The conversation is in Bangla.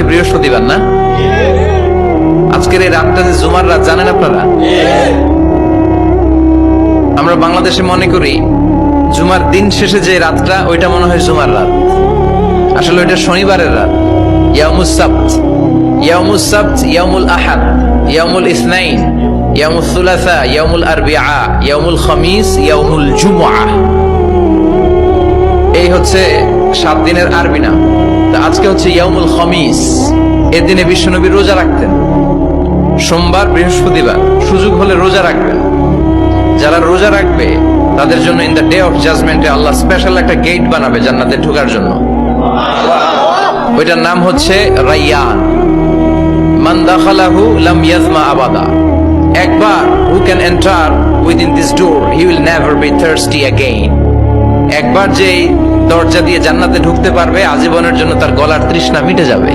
বৃহস্পতিবার না? আজকের এই রাতটা যে জুমার রাত, জানেন আপনারা? আমরা বাংলাদেশে মনে করি জুমার দিন শেষে যে রাতটা, ওইটা মনে হয় জুমার রাত। আসলে ওইটা শনিবারের রাত। ইয়াউমুস সাবত, ইয়াউমুস সাবত, ইয়াউমুল আহাদ, ইয়াউমুল ইসনাইন, ইয়াউমুল সুলাসা, ইয়াউমুল আরবিআ, ইয়াউমুল খামিস, ইয়াউমুল জুমআ। এই হচ্ছে 7 দিনের আরবি নাম। তা আজকে হচ্ছে ইয়াউমুল খামিস। এর দিনে বিশ্বনবী রোজা রাখতেন। সোমবার, বৃহস্পতিবার সুযোগ হলে রোজা রাখবেন। যারা রোজা রাখবে তাদের জন্য ইন দ্য ডে অফ জাজমেন্টে আল্লাহ স্পেশাল একটা গেট বানাবে জান্নাতে ঢোকার জন্য। ওইটার নাম হচ্ছে রাইয়ান। মান দাখালাহু লাম ইয়াজমা আবাদা। একবার who can enter within this door he will never be thirsty again. একবার যে দরজা দিয়ে জান্নাতে ঢুকতে পারবে, আজীবনের জন্য তার গলার তৃষ্ণা মিটে যাবে।